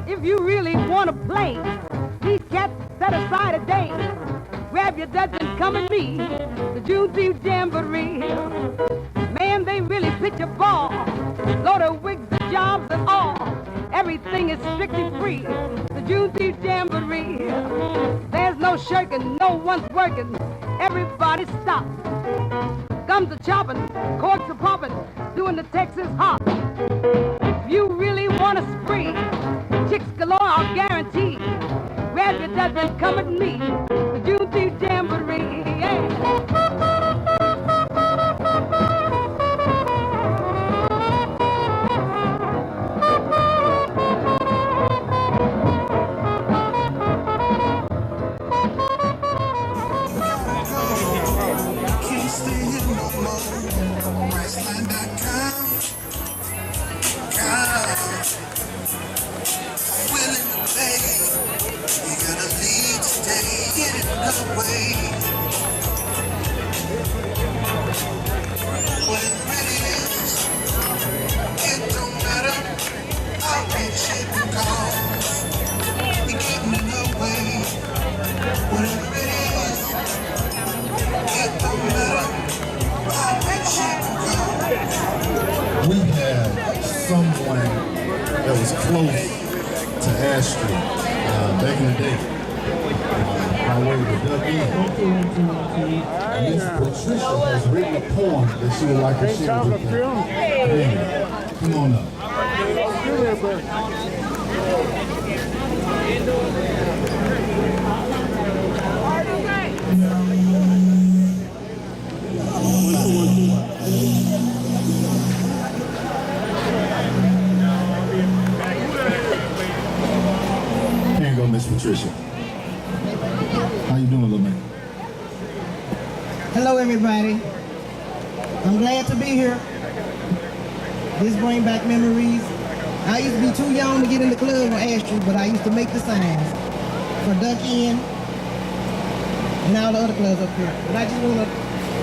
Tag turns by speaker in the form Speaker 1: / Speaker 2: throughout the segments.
Speaker 1: If you really want to play, these cats set aside a day. Grab your Dutch and come and meet the Juneteenth Jamboree. Man, they really pitch a ball. Load of wigs, the jobs and all. Everything is strictly free. The Juneteenth Jamboree. There's no shirking, no one's working. Everybody stop. Guns are chopping, corks are popping, doing the Texas hop. If you really want to spree, chicks galore are guaranteed. Grab your Dutch and come at me. The Juneteenth Jamboree. Yeah.
Speaker 2: We had someone that was close to Astrid back in the day. By way of the Duck Inn. Miss Patricia has written a poem that she would like to share with you. Hey, come on up. Here you go, Miss Patricia. How you doing, little man?
Speaker 3: Hello, everybody. I'm glad to be here. This brings back memories. I used to be too young to get in the club with Astrid, but I used to make the signs for Duck Inn and all the other clubs up here. But I just want to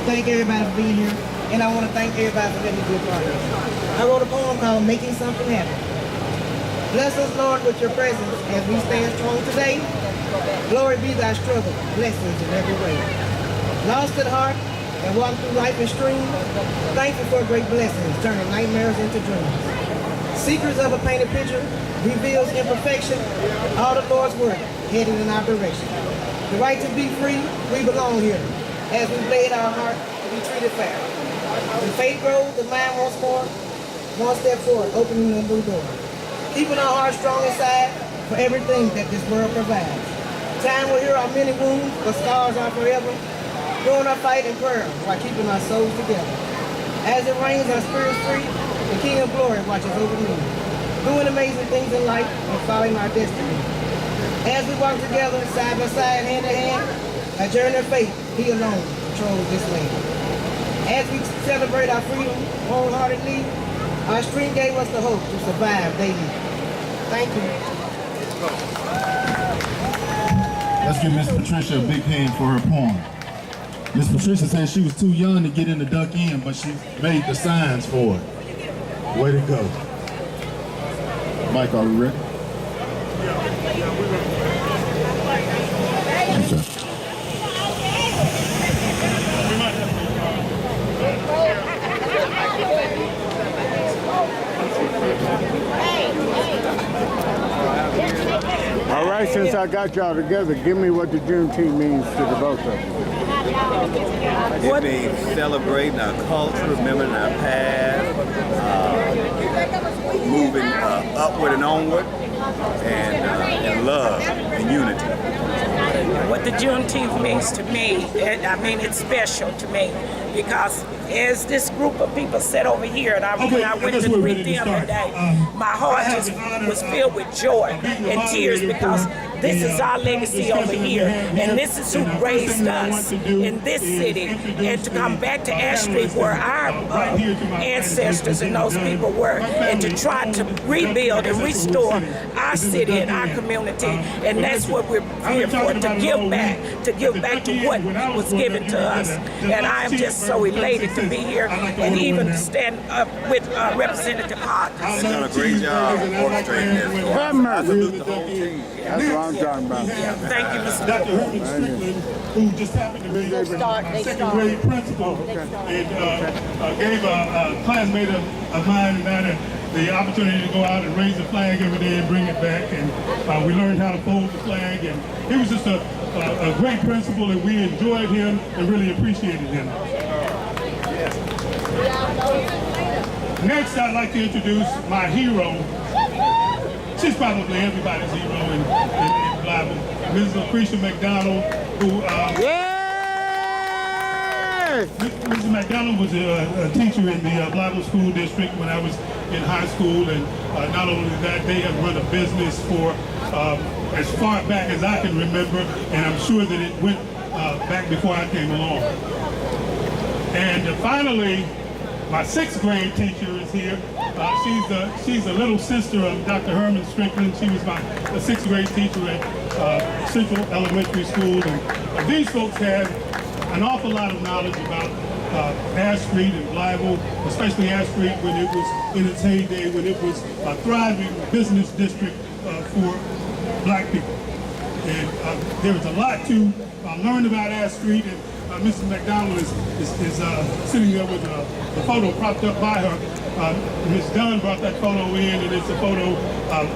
Speaker 3: thank everybody for being here, and I want to thank everybody for letting me be a part of it. I wrote a poem called Making Something Happen. Bless us, Lord, with your presence as we stand strong today. Glory be thy struggle, blessings in every way. Lost at heart and walk through life in streams, thankful for great blessings, turning nightmares into dreams. Secrets of a painted picture reveals imperfection, all the Lord's work headed in our direction. The right to be free, we belong here, as we laid our heart to be treated fair. When faith grows, the mind wants more, one step forward, opening a new door. Keeping our hearts strong inside for everything that this world provides. Time will heal our many wounds, but scars are forever. Doing our fight in prayer while keeping our souls together. As it rains, our spirits free, the King of Glory watches over me. Doing amazing things in life and following our destiny. As we walk together, side by side, hand in hand, a journey of faith, He alone controls this land. As we celebrate our freedom wholeheartedly, our strength gave us the hope to survive daily. Thank you.
Speaker 2: Let's give Miss Patricia a big hand for her poem. Miss Patricia said she was too young to get in the Duck Inn, but she made the signs for it. Way to go. Mike, are we ready? Okay.
Speaker 4: All right, since I got y'all together, give me what the Juneteenth means to the both of you.
Speaker 5: It means celebrating our culture, remembering our past, moving upward and onward, and love and unity.
Speaker 6: What the Juneteenth means to me, it's special to me because as this group of people sat over here and when I went to greet them today, my heart just was filled with joy and tears because This is our legacy over here, and this is who raised us in this city. And to come back to Ash Street where our ancestors and those people were, and to try to rebuild and restore our city and our community. And that's what we're here for, to give back to what was given to us. And I am just so elated to be here and even to stand up with Representative Hodges.
Speaker 5: You've done a great job orchestrating this. I salute the whole team.
Speaker 4: That's what I'm talking about.
Speaker 6: Thank you, Mr.
Speaker 2: Dr. Herman Strickland, who just happened to be a second grade principal, and gave a classmate of mine and I the opportunity to go out and raise the flag every day and bring it back. And we learned how to fold the flag. And he was just a great principal, and we enjoyed him and really appreciated him. Next, I'd like to introduce my hero. She's probably everybody's hero in Blythe. Mrs. Lucretia McDonald, who Mrs. McDonald was a teacher in the Blythe School District when I was in high school, and not only that, they have run a business for as far back as I can remember, and I'm sure that it went back before I came along. And finally, my 6th grade teacher is here. She's a little sister of Dr. Herman Strickland. She was my 6th grade teacher at Central Elementary School. And these folks have an awful lot of knowledge about Ash Street and Blythe, especially Ash Street when it was in its heyday, when it was a thriving business district for black people. And there was a lot to learn about Ash Street, and Mrs. McDonald is sitting there with the photo propped up by her. Ms. Dunn brought that photo in, and it's a photo of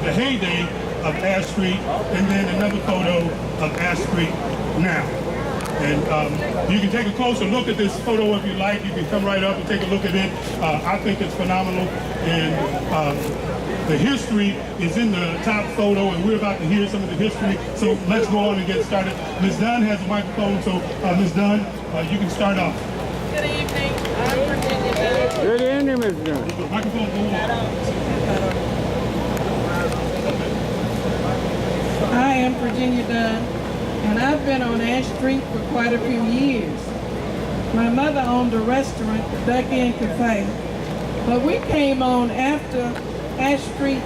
Speaker 2: the heyday of Ash Street, and then another photo of Ash Street now. And you can take a closer look at this photo if you like. You can come right up and take a look at it. I think it's phenomenal. And the history is in the top photo, and we're about to hear some of the history. So let's go on and get started. Ms. Dunn has a microphone, so Ms. Dunn, you can start off.
Speaker 7: Good evening. I'm Virginia Dunn.
Speaker 4: Good evening, Ms. Dunn.
Speaker 2: The microphone, go on.
Speaker 7: I am Virginia Dunn, and I've been on Ash Street for quite a few years. My mother owned a restaurant, the Duck Inn Cafe, but we came on after Ash Street.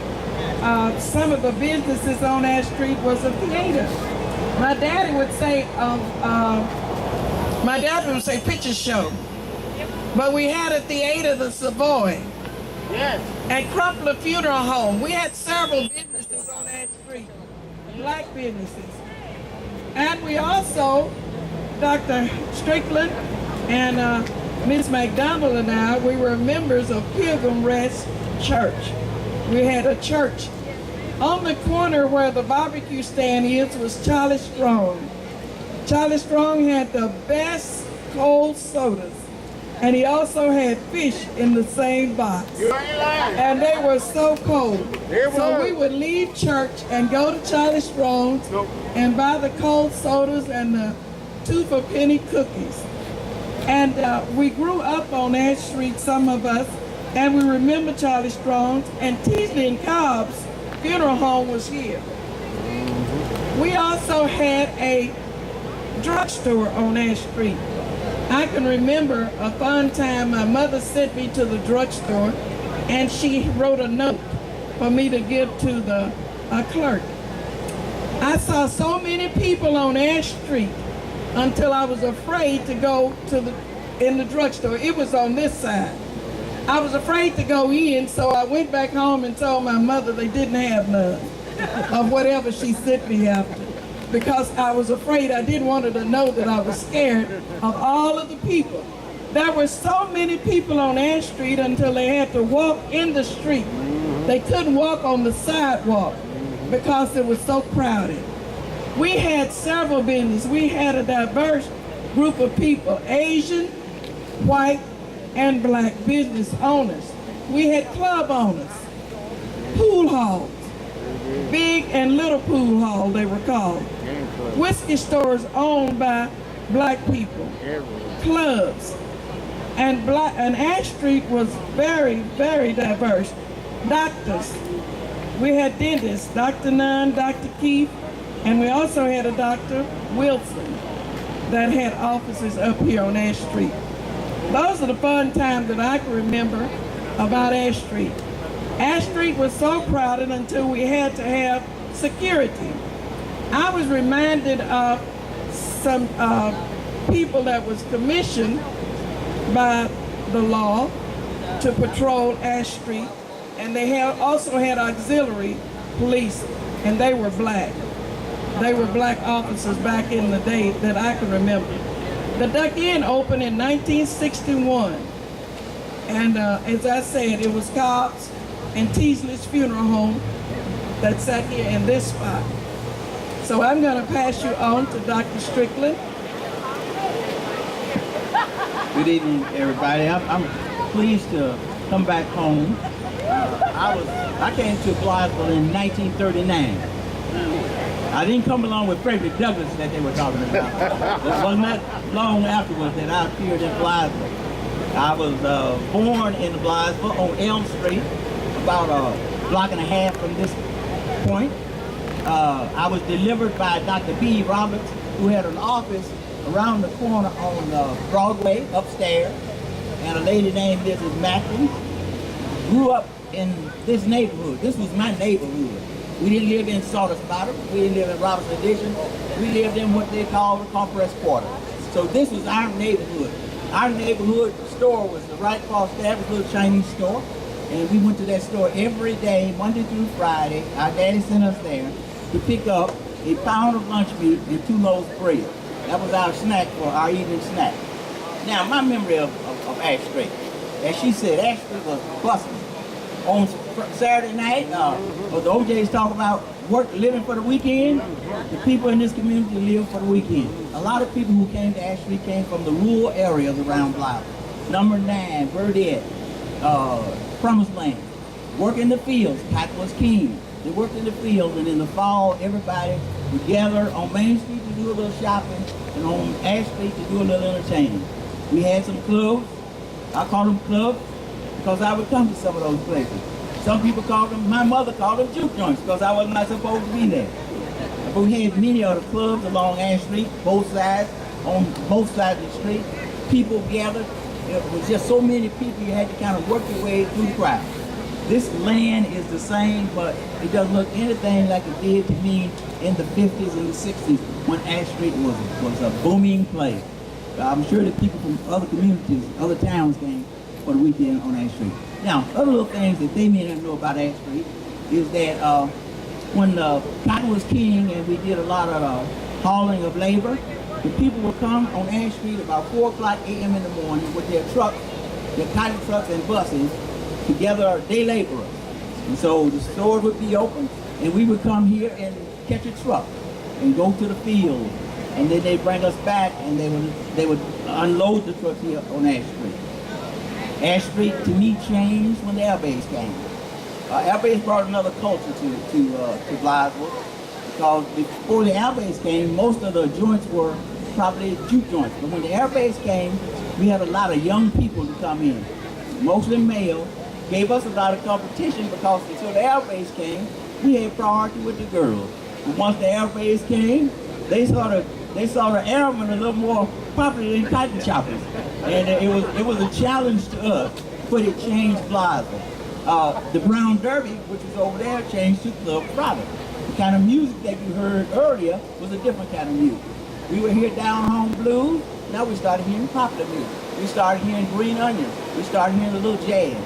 Speaker 7: Some of the businesses on Ash Street was a theater. My daddy would say picture show, but we had a theater, the Savoy.
Speaker 4: Yes.
Speaker 7: At Crumpler Funeral Home, we had several businesses on Ash Street, black businesses. And we also, Dr. Strickland and Ms. McDonald and I, we were members of Pilgrim Rest Church. We had a church. On the corner where the barbecue stand is was Charlie Strong. Charlie Strong had the best cold sodas, and he also had fish in the same box.
Speaker 4: You ain't lying.
Speaker 7: And they were so cold. So we would leave church and go to Charlie Strong's and buy the cold sodas and the 2-for-penny cookies. And we grew up on Ash Street, some of us, and we remember Charlie Strong's, and Teasley and Cobb's funeral home was here. We also had a drugstore on Ash Street. I can remember a fun time my mother sent me to the drugstore, and she wrote a note for me to give to the clerk. I saw so many people on Ash Street until I was afraid to go in the drugstore. It was on this side. I was afraid to go in, so I went back home and told my mother they didn't have none of whatever she sent me after, because I was afraid. I didn't want her to know that I was scared of all of the people. There were so many people on Ash Street until they had to walk in the street. They couldn't walk on the sidewalk because it was so crowded. We had several businesses. We had a diverse group of people, Asian, white, and black business owners. We had club owners, pool halls, big and little pool hall they were called, whiskey stores owned by black people, clubs, and Ash Street was very, very diverse. Doctors, we had dentists, Dr. Nunn, Dr. Keith, and we also had a Dr. Wilson that had offices up here on Ash Street. Those are the fun times that I can remember about Ash Street. Ash Street was so crowded until we had to have security. I was reminded of some people that was commissioned by the law to patrol Ash Street, and they also had auxiliary police, and they were black. They were black officers back in the day that I can remember. The Duck Inn opened in 1961, and as I said, it was Cobb's and Teasley's funeral home that sat here in this spot. So I'm going to pass you on to Dr. Strickland.
Speaker 8: Good evening, everybody. I'm pleased to come back home. I came to Blytheville in 1939. I didn't come along with Frederick Douglass that they were talking about. It was not long afterwards that I appeared in Blytheville. I was born in Blytheville on Elm Street, about a block and a half from this point. I was delivered by Dr. B. Roberts, who had an office around the corner on Broadway, upstairs, and a lady named Mrs. Macklin. Grew up in this neighborhood. This was my neighborhood. We didn't live in Sawdust Bottom. We didn't live in Robertson Addition. We lived in what they call the Compress Quarter. So this was our neighborhood. Our neighborhood store was the right across there, was a little Chinese store. And we went to that store every day, Monday through Friday. Our daddy sent us there to pick up a pound of lunch meat and 2 loaves of bread. That was our snack for our evening snack. Now, my memory of Ash Street, as she said, Ash Street was busting. On Saturday night, the OJs talk about living for the weekend. The people in this community live for the weekend. A lot of people who came to Ash Street came from the rural areas around Blytheville. Number 9, Burdette, Promised Land. Work in the fields, cotton was king. They worked in the fields, and in the fall, everybody would gather on Main Street to do a little shopping, and on Ash Street to do a little entertaining. We had some clubs. I call them clubs because I would come to some of those places. Some people called them, my mother called them juke joints because I was not supposed to be there. But we had many of the clubs along Ash Street, both sides, on both sides of the street. People gathered. It was just so many people, you had to kind of work your way through the crowd. This land is the same, but it doesn't look anything like it did to me in the 50s and the 60s when Ash Street was a booming place. I'm sure that people from other communities, other towns came for the weekend on Ash Street. Now, other little things that they may not know about Ash Street is that when cotton was king and we did a lot of hauling of labor, the people would come on Ash Street about 4 o'clock a.m. in the morning with their trucks, their cotton trucks and buses, to gather day laborers. And so the stores would be open, and we would come here and catch a truck and go to the field, and then they'd bring us back, and they would unload the truck here on Ash Street. Ash Street, to me, changed when the air base came. Air base brought another culture to Blytheville, because before the air base came, most of the joints were probably juke joints. But when the air base came, we had a lot of young people to come in, mostly male. Gave us a lot of competition because until the air base came, we had priority with the girls. But once the air base came, they saw the airmen a little more popular than cotton choppers, and it was a challenge to us. But it changed Blytheville. The Brown Derby, which was over there, changed to Club Friday. The kind of music that you heard earlier was a different kind of music. We were here down home blues. Now we started hearing popular music. We started hearing Green Onions. We started hearing a little jazz.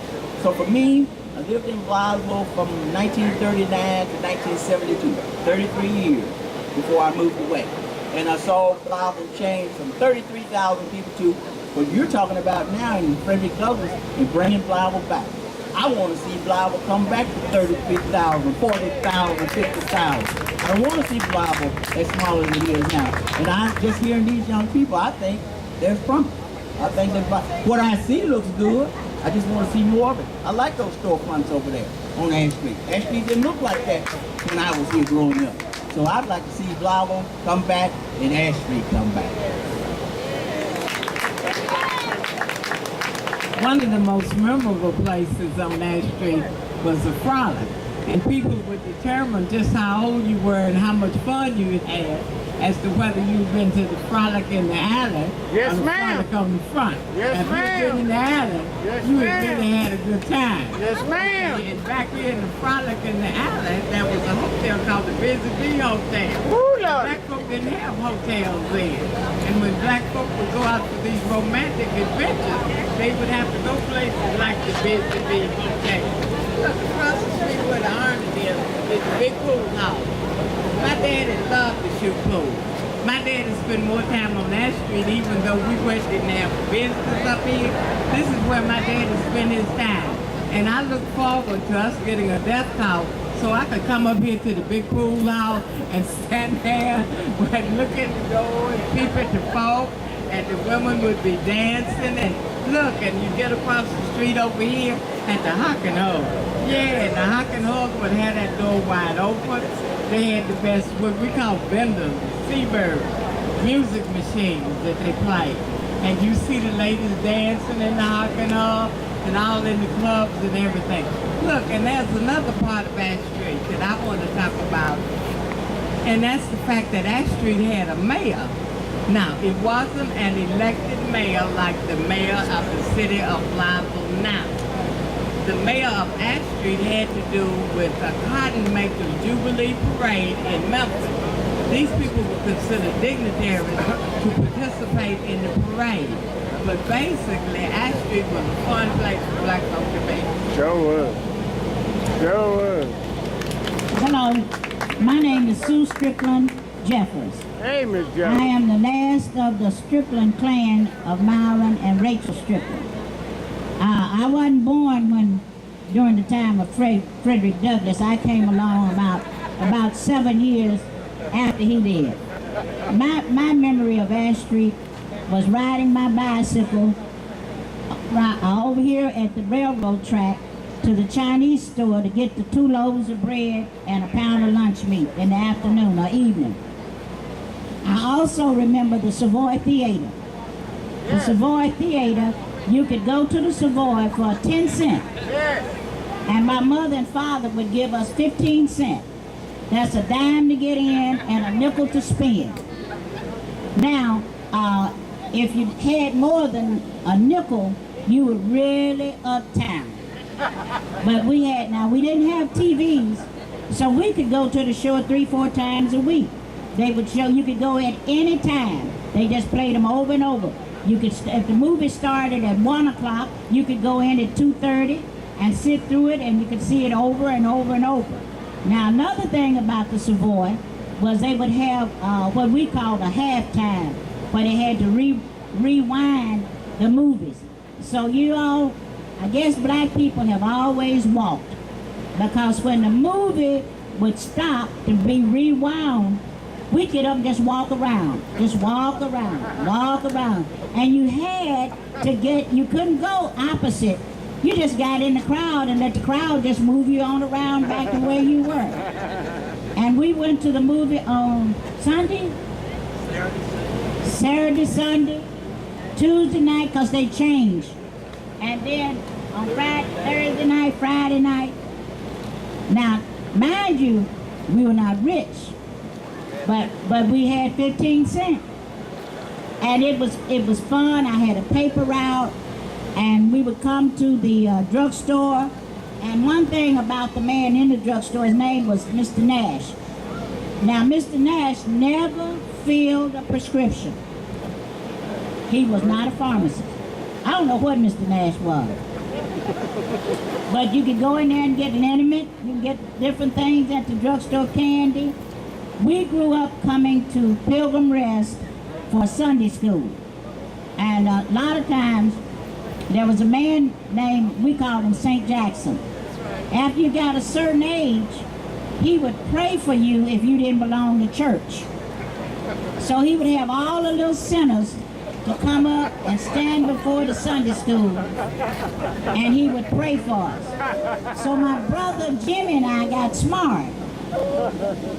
Speaker 8: So for me, I lived in Blytheville from 1939 to 1972, 33 years before I moved away. And I saw Blytheville change from 33,000 people to what you're talking about now in Frederick Douglass and bringing Blytheville back. I want to see Blytheville come back to 33,000, 40,000, 50,000. I don't want to see Blytheville as small as it is now. And I just hearing these young people, I think there's promise. I think that what I see looks good. I just want to see more of it. I like those storefronts over there on Ash Street. Ash Street didn't look like that when I was here growing up. So I'd like to see Blytheville come back and Ash Street come back.
Speaker 9: One of the most memorable places on Ash Street was the Frolic. and people would determine just how old you were and how much fun you had as to whether you've been to the frolic in the alley
Speaker 4: Yes,
Speaker 9: or the
Speaker 4: ma'am.
Speaker 9: frolic on the front.
Speaker 4: Yes,
Speaker 9: if you've
Speaker 4: ma'am.
Speaker 9: been in the alley,
Speaker 4: Yes,
Speaker 9: you had
Speaker 4: ma'am.
Speaker 9: really had a good time.
Speaker 4: Yes, ma'am.
Speaker 9: And back here in the frolic in the alley, there was a hotel called the Busy Bee Hotel.
Speaker 4: Ooh, Lord.
Speaker 9: Black folk didn't have hotels then. And when black folk would go out for these romantic adventures, they would have to go places like the Busy Bee Hotel. Look, across the street where the Army is the big pool house. My daddy loved to shoot pool. My daddy spent more time on that street, even though we didn't have business up here. This is where my daddy spent his time. And I look forward to us getting a death call so I could come up here to the big pool house and stand there and look at the door and peep at the folk, and the women would be dancing, and look, and you get across the street over here at the Hock and Hog. Yeah, the Hock and Hog would have that door wide open. They had the best, what we call vendors, seabirds, music machines that they play. And you see the ladies dancing in the Hock and Hog and all in the clubs and everything. Look, and there's another part of Ash Street that I want to talk about. And that's the fact that Ash Street had a mayor. Now, it wasn't an elected mayor like the mayor of the city of Blytheville now. The mayor of Ash Street had to do with a Cotton Makers Jubilee Parade in Memphis. These people were considered dignitaries to participate in the parade. But basically, Ash Street was a fun place for black folks to be.
Speaker 4: Sure was. Sure was.
Speaker 10: Hello, my name is Sue Strickland Jeffers.
Speaker 4: Hey, Miss
Speaker 10: I
Speaker 4: Jones.
Speaker 10: am the last of the Strickland clan of Myron and Rachel Strickland. I wasn't born during the time of Frederick Douglass. I came along about 7 years after he did. My memory of Ash Street was riding my bicycle over here at the railroad track to the Chinese store to get the 2 loaves of bread and a pound of lunch meat in the afternoon or evening. I also remember the Savoy Theater. The Savoy Theater, you could go to the Savoy for 10 cents. And my mother and father would give us 15 cents. That's a dime to get in and a nickel to spend. Now, if you had more than a nickel, you were really uptown. But we didn't have TVs, so we could go to the show 3-4 times a week. They would show, you could go at any time. They just played them over and over. You could, if the movie started at 1 o'clock, you could go in at 2:30 and sit through it, and you could see it over and over and over. Now, another thing about the Savoy was they would have what we called a halftime, where they had to rewind the movies. So you all, I guess black people have always walked, because when the movie would stop to be rewound, we'd get up and just walk around. And you had to you couldn't go opposite. You just got in the crowd and let the crowd just move you on around back to where you were. And we went to the movie on Sunday, Saturday, Sunday, Tuesday night, because they changed. And then on Thursday night, Friday night. Now, mind you, we were not rich, but we had 15 cents. And it was fun. I had a paper route, and we would come to the drugstore. And one thing about the man in the drugstore, his name was Mr. Nash. Now, Mr. Nash never filled a prescription. He was not a pharmacist. I don't know what Mr. Nash was. But you could go in there and get an intimate. You can get different things at the drugstore, candy. We grew up coming to Pilgrim Rest for Sunday school. And a lot of times, there was a man named, we called him St. Jackson. After you got a certain age, he would pray for you if you didn't belong to church. So he would have all the little sinners to come up and stand before the Sunday school, and he would pray for us. So my brother Jimmy and I got smart.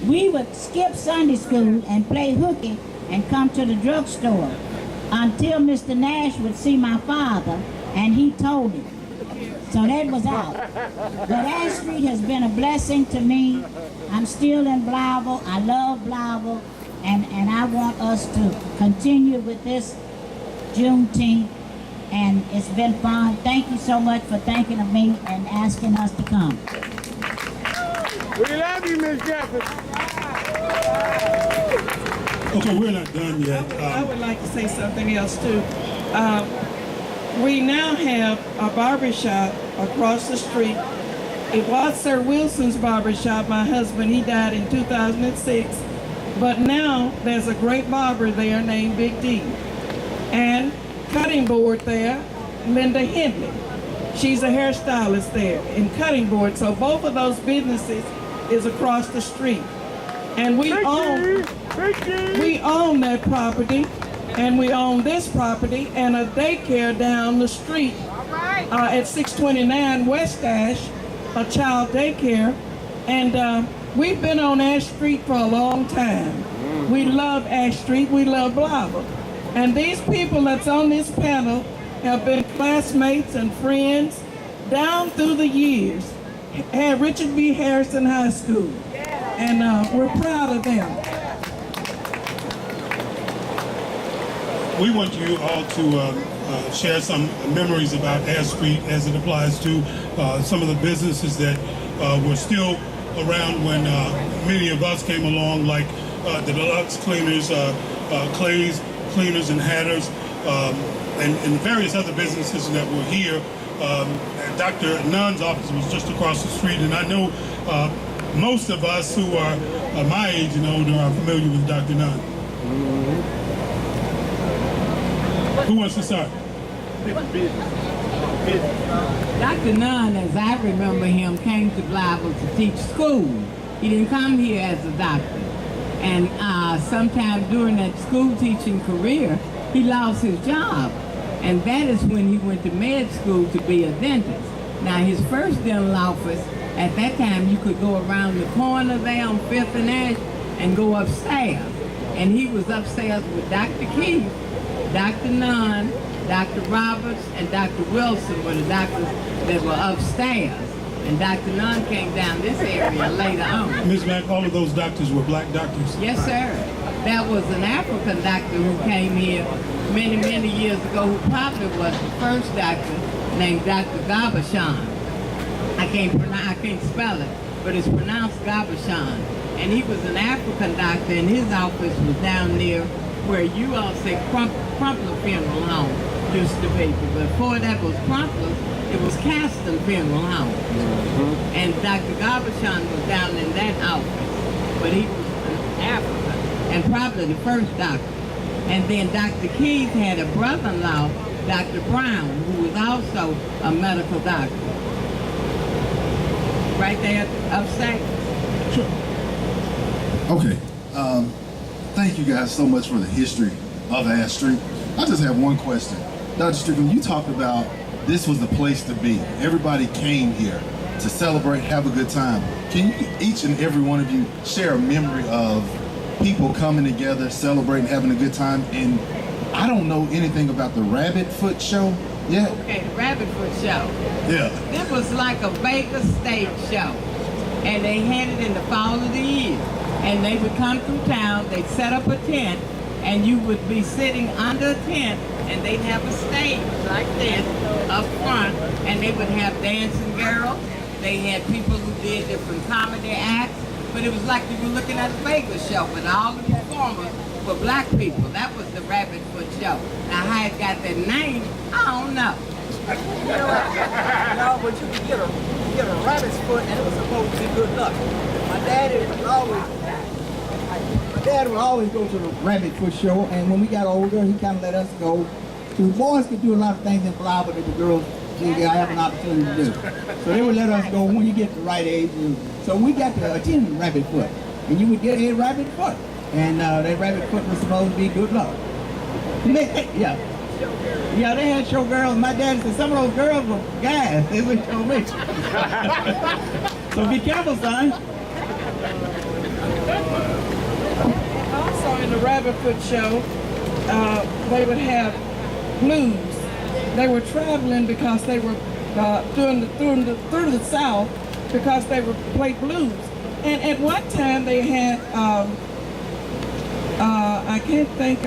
Speaker 10: We would skip Sunday school and play hooky and come to the drugstore until Mr. Nash would see my father, and he told him. So that was out. But Ash Street has been a blessing to me. I'm still in Blytheville. I love Blytheville. And I want us to continue with this Juneteenth. And it's been fun. Thank you so much for thinking of me and asking us to come.
Speaker 4: We love you, Miss Jefferson.
Speaker 11: Okay, we're not done yet.
Speaker 7: I would like to say something else too. We now have a barbershop across the street. It was Sir Wilson's barbershop. My husband, he died in 2006. But now there's a great barber there named Big D. And cutting board there, Linda Hindley. She's a hairstylist there in cutting board. So both of those businesses is across the street. And we own that property, and we own this property and a daycare down the street at 629 West Ash, a child daycare. And we've been on Ash Street for a long time. We love Ash Street, we love Blytheville. And these people that's on this panel have been classmates and friends down through the years at Richard B. Harrison High School. And we're proud of them.
Speaker 11: We want you all to share some memories about Ash Street as it applies to some of the businesses that were still around when many of us came along, like the Deluxe Cleaners, Clay's Cleaners and Hatters, and various other businesses that were here. Dr. Nunn's office was just across the street, and I know most of us who are my age and older are familiar with Dr. Nunn. Who wants to start?
Speaker 9: Dr. Nunn, as I remember him, came to Blytheville to teach school. He didn't come here as a doctor. And sometime during that school teaching career, he lost his job. And that is when he went to med school to be a dentist. Now, his first dental office, at that time, you could go around the corner there on 5th and Ash and go upstairs. And he was upstairs with Dr. Keith, Dr. Nunn, Dr. Roberts, and Dr. Wilson were the doctors that were upstairs. And Dr. Nunn came down this area later on.
Speaker 11: Ms. Mack, all of those doctors were black doctors?
Speaker 9: Yes, sir. That was an African doctor who came here many, many years ago, who probably was the first doctor, named Dr. Gabashan. I can't spell it, but it's pronounced Gabashan. And he was an African doctor, and his office was down near where you all say Crumpler Funeral Home used to be. But before that was Crumpler, it was Caston Funeral Home. And Dr. Gabashan was down in that office, but he was an African, and probably the first doctor. And then Dr. Keith had a brother-in-law, Dr. Brown, who was also a medical doctor. Right there upstairs.
Speaker 2: Sure. Okay. Thank you guys so much for the history of Ash Street. I just have one question. Dr. Strickland, you talked about this was the place to be. Everybody came here to celebrate, have a good time. Can you, each and every one of you, share a memory of people coming together, celebrating, having a good time? And I don't know anything about the Rabbit Foot Show yet.
Speaker 9: Okay, the Rabbit Foot Show.
Speaker 2: Yeah.
Speaker 9: It was like a Vegas stage show. And they had it in the fall of the year. And they would come through town, they'd set up a tent, and you would be sitting under a tent, and they'd have a stage like this up front, and they would have dancing girls. They had people who did different comedy acts, but it was like you were looking at a Vegas show, but all the performers were black people. That was the Rabbit Foot Show. Now, how it got that name, I don't know.
Speaker 12: No, but you could get a rabbit's foot, and it was supposed to be good luck. My dad would always go to the Rabbit Foot Show, and when we got older, he kind of let us go. So the boys could do a lot of things in Blytheville that the girls didn't have an opportunity to do. So they would let us go when you get the right age. And so we got to attend Rabbit Foot, and you would get a rabbit foot, and that rabbit foot was supposed to be good luck. Yeah, they had showgirls. My dad said some of those girls were guys. They would show me. So be careful, son.
Speaker 7: Also in the Rabbit Foot Show, they would have blues. They were traveling because they were through the South because they would play blues. And at one time they had I can't think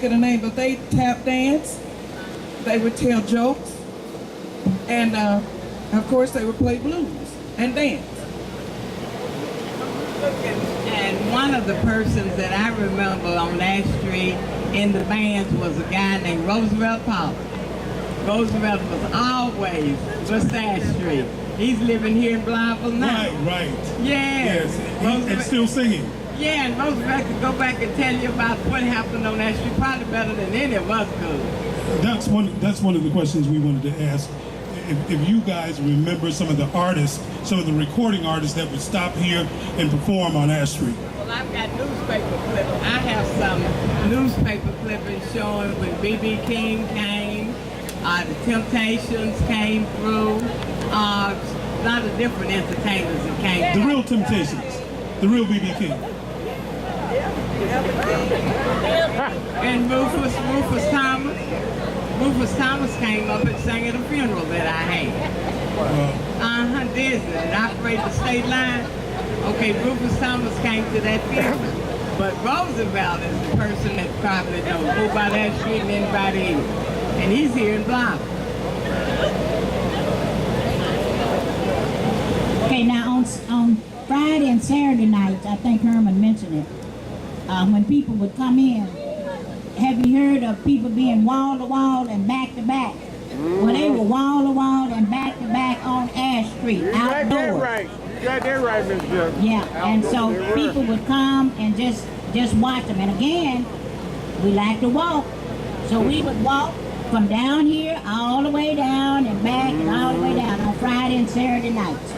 Speaker 7: of the name, but they tap dance. They would tell jokes, and of course they would play blues and dance.
Speaker 9: And one of the persons that I remember on Ash Street in the bands was a guy named Roosevelt Pollard. Roosevelt was always West Ash Street. He's living here in Blytheville now.
Speaker 11: Right.
Speaker 9: Yes.
Speaker 11: And still singing.
Speaker 9: Yeah, and Roosevelt could go back and tell you about what happened on that street probably better than any of us could.
Speaker 11: That's one of the questions we wanted to ask. If you guys remember some of the artists, some of the recording artists that would stop here and perform on Ash Street.
Speaker 9: Well, I've got newspaper clippings. I have some newspaper clippings showing when B.B. King came, the Temptations came through, a lot of different entertainers that came through.
Speaker 11: The real Temptations, the real B.B. King.
Speaker 9: And Rufus Thomas. Rufus Thomas came up and sang at a funeral that I had. Disney. It operated the state line. Okay, Rufus Thomas came to that funeral. But Roosevelt is the person that probably knows who about that street and anybody else. And he's here in Blytheville.
Speaker 10: Okay, now on Friday and Saturday nights, I think Herman mentioned it, when people would come in, have you heard of people being wall to wall and back to back? Well, they were wall to wall and back to back on Ash Street, outdoors.
Speaker 4: You got that right, Miss Jones.
Speaker 10: Yeah, and so people would come and just watch them. And again, we like to walk, so we would walk from down here all the way down and back and all the way down on Friday and Saturday nights.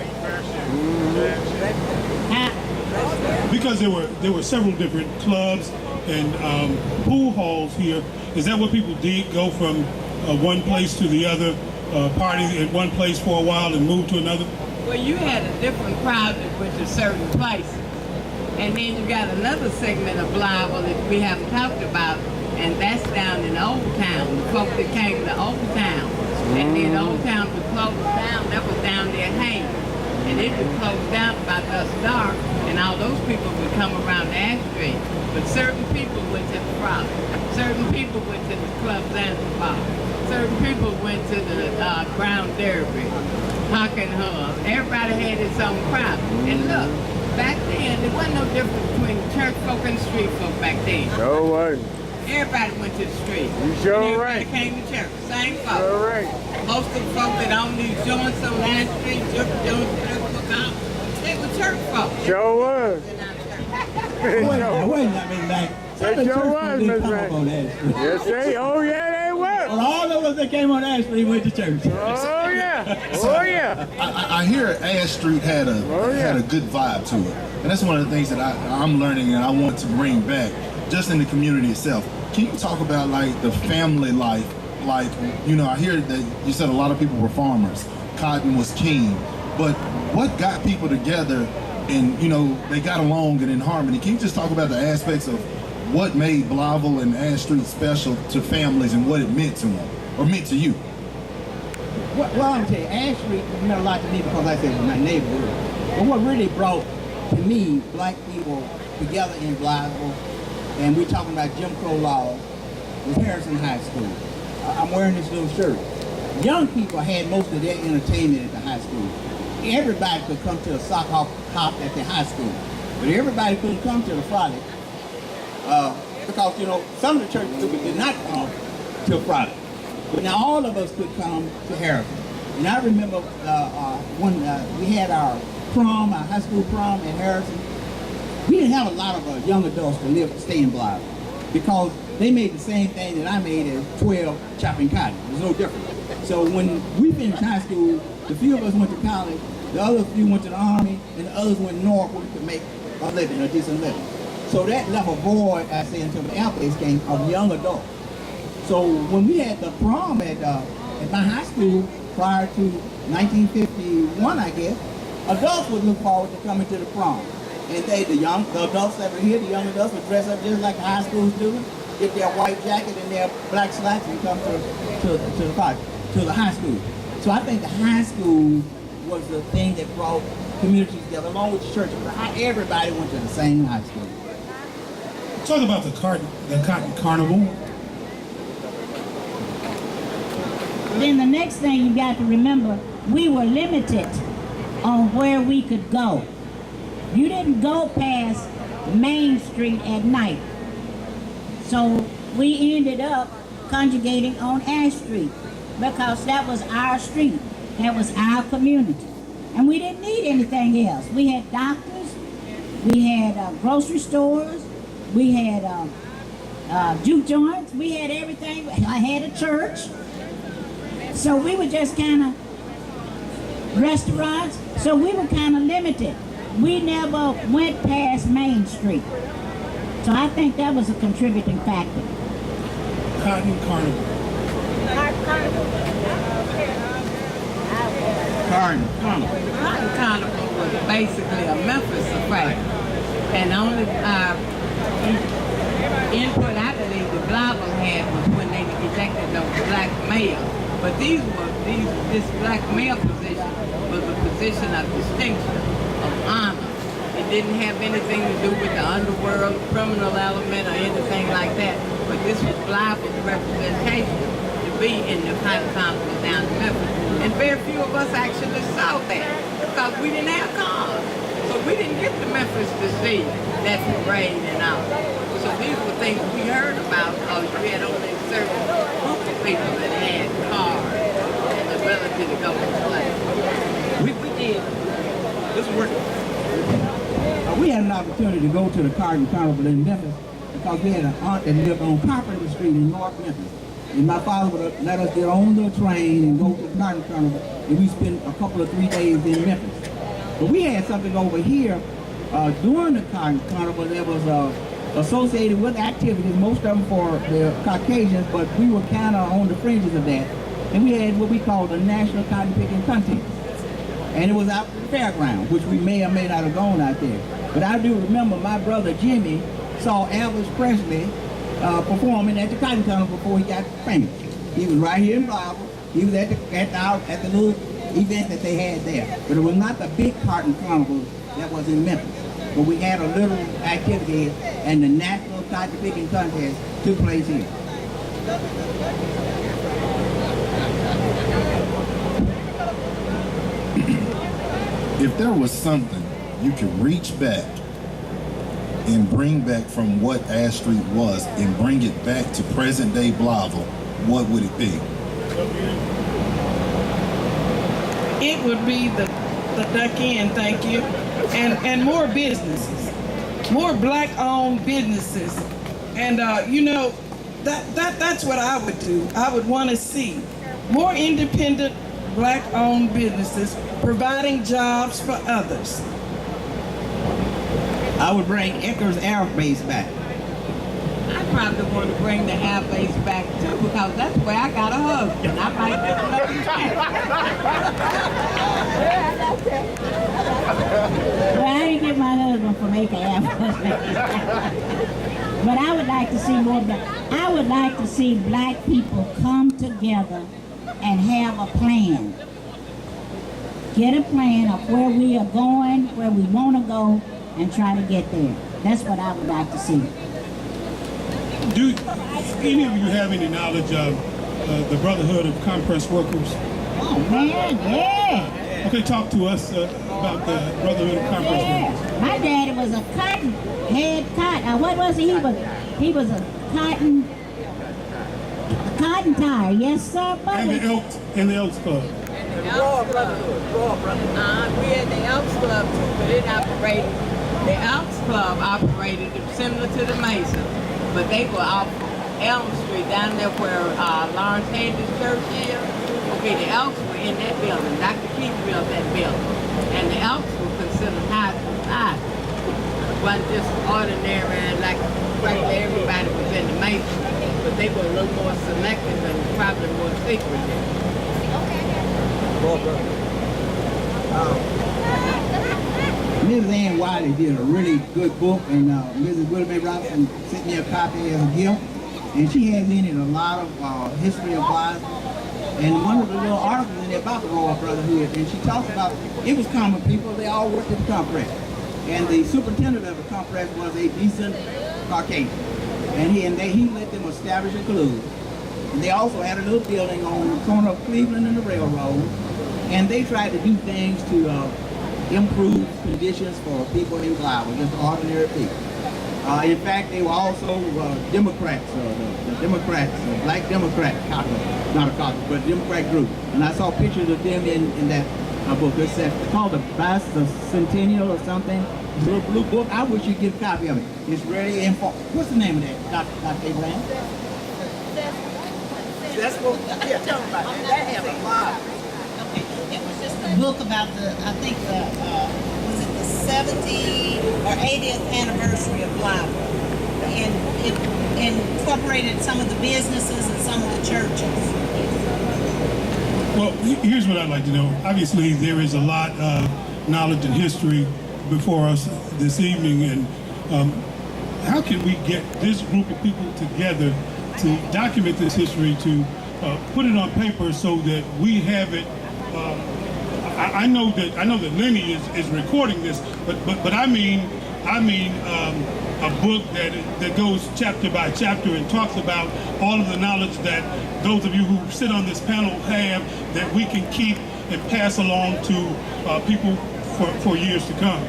Speaker 11: Because there were several different clubs and pool halls here. Is that what people did? Go from one place to the other, party at one place for a while and move to another?
Speaker 9: Well, you had a different crowd that went to certain places. And then you got another segment of Blytheville that we haven't talked about, and that's down in Old Town, the folk that came to Old Town. And then Old Town was closed down, that was down there Hayes. And it would close down about dusk dark, and all those people would come around the Ash Street. But certain people went to the Frolic. Certain people went to the Club Zanzibar. Certain people went to the Brown Derby, Huck and Hub. Everybody had its own crowd. And look, back then, there wasn't no difference between church folk and street folk back then.
Speaker 4: No wasn't.
Speaker 9: Everybody went to the street.
Speaker 4: You sure
Speaker 9: and
Speaker 4: right.
Speaker 9: Everybody came to church. Same folk.
Speaker 4: Sure right.
Speaker 9: Most of the folk that owned these joints on Ash Street, they were church folk.
Speaker 4: Sure was.
Speaker 12: Wait, I mean, like,
Speaker 4: They sure was, Miss Ray. Yes, they. Oh yeah, they were.
Speaker 12: Well, all of us that came on Ash Street went to church.
Speaker 4: Oh yeah. Oh yeah.
Speaker 2: I hear Ash Street had a good vibe to it, and that's one of the things that I'm learning and I want to bring back, just in the community itself. Can you talk about like the family life? Like, you know, I hear that you said a lot of people were farmers. Cotton was king, but what got people together and, you know, they got along and in harmony? Can you just talk about the aspects of what made Blytheville and Ash Street special to families and what it meant to them, or meant to you?
Speaker 12: Well, I'm telling you, Ash Street meant a lot to me because, like I said, it was my neighborhood. But what really brought, to me, black people together in Blytheville, and we're talking about Jim Crow law, was Harrison High School. I'm wearing this little shirt. Young people had most of their entertainment at the high school. Everybody could come to a sock hop at the high school, but everybody couldn't come to the Friday because, you know, some of the churches did not come till Friday. But now all of us could come to Harrison. And I remember when we had our prom, our high school prom at Harrison, we didn't have a lot of young adults to stay in Blytheville because they made the same thing that I made at 12 chopping cotton. It was no different. So when we finished high school, the few of us went to college, the other few went to the Army, and the others went north where we could make a living, a decent living. So that left a void, I say, until the airplanes came, of young adults. So when we had the prom at my high school prior to 1951, I guess, adults would look forward to coming to the prom. And the adults that were here, the young adults would dress up just like high school students, get their white jacket and their black slacks and come to the party. to the high school. So I think the high school was the thing that brought communities together, along with the church. Everybody went to the same high school.
Speaker 11: Talk about the Cotton Carnival.
Speaker 10: Then the next thing you got to remember, we were limited on where we could go. You didn't go past Main Street at night. So we ended up congregating on Ash Street because that was our street. That was our community. And we didn't need anything else. We had doctors, we had grocery stores, we had juke joints, we had everything. I had a church. So we were just kind of restaurants. So we were kind of limited. We never went past Main Street. So I think that was a contributing factor.
Speaker 11: Cotton Carnival.
Speaker 9: Cotton Carnival was basically a Memphis affair. And only input I believe the Bible had was when they elected those black mayors. But this black mayor position was a position of distinction, of honor. It didn't have anything to do with the underworld, criminal element, or anything like that. But this was Bible's representation to be in the Cotton Carnival down in Memphis. And very few of us actually saw that because we didn't have cars. So we didn't get to Memphis to see that parade and all. So these were things we heard about because you had only a certain group of people that had cars and the ability to go and play. We did. This worked.
Speaker 12: We had an opportunity to go to the Cotton Carnival in Memphis because we had an aunt that lived on Carpenter Street in North Memphis. And my father would let us get on the train and go to the Cotton Carnival, and we spent a couple of 3 days in Memphis. But we had something over here during the Cotton Carnival that was associated with activities, most of them for the Caucasians, but we were kind of on the fringes of that. And we had what we called the National Cotton Picking Contest. And it was out at the fairground, which we may or may not have gone out there. But I do remember my brother Jimmy saw Elvis Presley performing at the Cotton Carnival before he got famous. He was right here in Bible. He was at the little event that they had there. But it was not the big Cotton Carnival that was in Memphis. But we had a little activity, and the National Cotton Picking Contest took place here.
Speaker 2: If there was something you could reach back and bring back from what Ash Street was and bring it back to present day Blavel, what would it be?
Speaker 7: It would be the Duck Inn, thank you, and more businesses, more black-owned businesses, and you know, that's what I would do. I would want to see more independent black-owned businesses providing jobs for others.
Speaker 12: I would bring Eckers Air Base back.
Speaker 9: I probably want to bring the air base back too because that's where I got a husband. I might get another chance.
Speaker 10: Well, I didn't get my husband from Acre Air Force Base. But I would like to see more. I would like to see black people come together and have a plan. Get a plan of where we are going, where we want to go, and try to get there. That's what I would like to see.
Speaker 11: Do any of you have any knowledge of the Brotherhood of Compress Workers?
Speaker 10: Oh man, yeah.
Speaker 11: Okay, talk to us about the Brotherhood of Compress Workers.
Speaker 10: My daddy was a head cotton. What was he? He was a cotton tire. Yes, sir.
Speaker 11: And the Elks Club.
Speaker 9: We had the Elks Club too, but it operated. The Elks Club operated similar to the Masons, but they were off Elm Street down there where Lawrence Hayden's church is. Okay, the Elks were in that building. Dr. Keith built that building, and the Elks were considered high society. It wasn't just ordinary like everybody was in the Masons, but they were a little more selective and probably more secretive.
Speaker 12: Mrs. Ann Wiley did a really good book, and Mrs. Willie Robinson sent me a copy as a gift. And she has in it a lot of history of Bible And one of the little articles in there about the Royal Brotherhood, and she talks about it was common people. They all worked at the complex, and the superintendent of the complex was a decent Caucasian, and he let them establish a club. And they also had a little building on the corner of Cleveland and the railroad, and they tried to do things to improve conditions for people in Gloucester, just ordinary people. In fact, they were also Democrats, the Democrats, Black Democrat caucus, not a caucus, but a Democrat group. And I saw pictures of them in that book. It's called the Bicentennial or something. It's a little blue book. I wish you'd get a copy of it. It's really important. What's the name of that, Dr. Abraham? That's what, yeah, tell me about it. That has a lot.
Speaker 10: Okay, it was just a book about I think was it the 70th or 80th anniversary of Bible, and it incorporated some of the businesses and some of the churches.
Speaker 11: Well, here's what I'd like to know. Obviously, there is a lot of knowledge and history before us this evening, and how can we get this group of people together to document this history, to put it on paper so that we have it? I know that Lenny is recording this, but I mean a book that goes chapter by chapter and talks about all of the knowledge that those of you who sit on this panel have, that we can keep and pass along to people for years to come.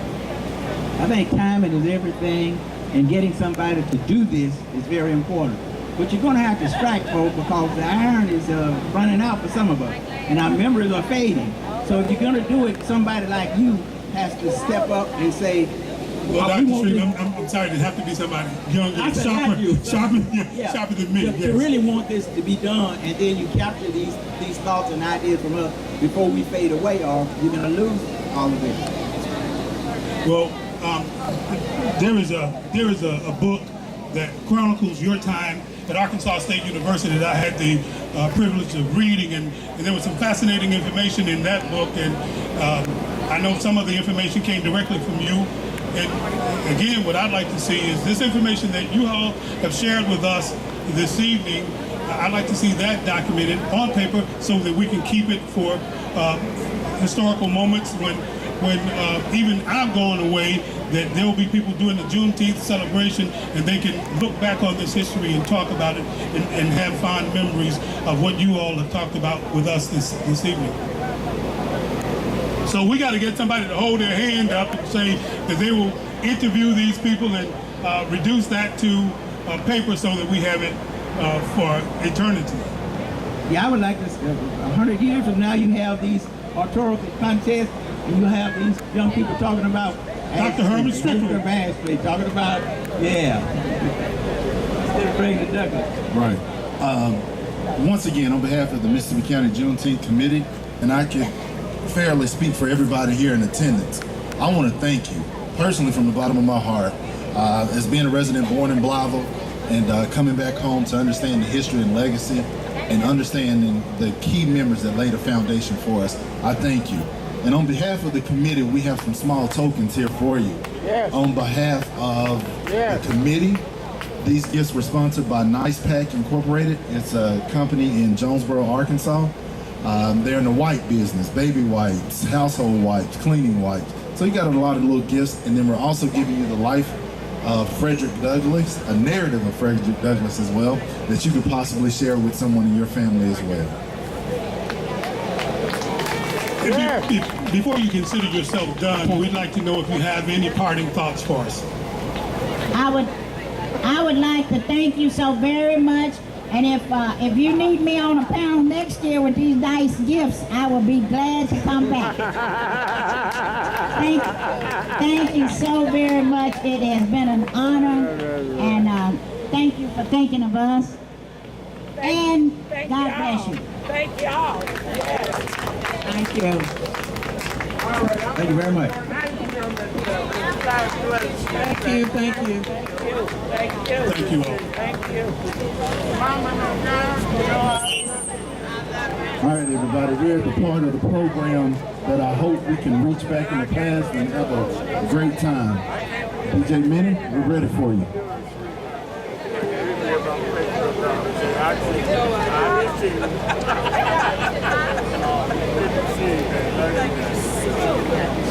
Speaker 8: I think timing is everything, and getting somebody to do this is very important. But you're going to have to strike, folks, because the iron is running out for some of us, and our memories are fading. So if you're going to do it, somebody like you has to step up and say,
Speaker 11: well, Dr. Shreve, I'm sorry, it have to be somebody younger, sharper than me.
Speaker 8: To really want this to be done, and then you capture these thoughts and ideas from us before we fade away, or you're going to lose all of this.
Speaker 11: Well, there is a book that chronicles your time at Arkansas State University that I had the privilege of reading, and there was some fascinating information in that book, and I know some of the information came directly from you. And again, what I'd like to see is this information that you all have shared with us this evening. I'd like to see that documented on paper so that we can keep it for historical moments when even I've gone away, that there will be people doing the Juneteenth celebration and they can look back on this history and talk about it and have fond memories of what you all have talked about with us this evening. So we got to get somebody to hold their hand up and say that they will interview these people and reduce that to paper so that we have it for eternity.
Speaker 8: Yeah, I would like this. 100 years from now, you have these rhetorical contests, and you have these young people talking about
Speaker 11: Dr. Herman Strickland.
Speaker 8: Talking about, instead of bringing the Douglas.
Speaker 2: Right. Once again, on behalf of the Mississippi County Juneteenth Committee, and I can fairly speak for everybody here in attendance, I want to thank you personally from the bottom of my heart. As being a resident born in Blytheville and coming back home to understand the history and legacy and understanding the key members that laid a foundation for us, I thank you. And on behalf of the committee, we have some small tokens here for you. Yes. On behalf of the committee, these gifts were sponsored by Nice Pack Incorporated. It's a company in Jonesboro, Arkansas. They're in the white business, baby wipes, household wipes, cleaning wipes. So you got a lot of little gifts. And then we're also giving you the life of Frederick Douglass, a narrative of Frederick Douglass as well, that you could possibly share with someone in your family as well.
Speaker 11: Before you consider yourself done, we'd like to know if you have any parting thoughts for us.
Speaker 10: I would like to thank you so very much, and if you need me on a panel next year with these nice gifts, I will be glad to come back. Thank you so very much. It has been an honor, and thank you for thinking of us. And God bless you.
Speaker 6: Thank you all. Yes.
Speaker 8: Thank you. Thank you very much.
Speaker 6: Thank you.
Speaker 7: Thank you.
Speaker 11: Thank you all.
Speaker 6: Thank you.
Speaker 2: All right, everybody, we're at the part of the program that I hope we can reach back in the past and have a great time. DJ Minnie, we're ready for you.
Speaker 13: see you. Good to see you.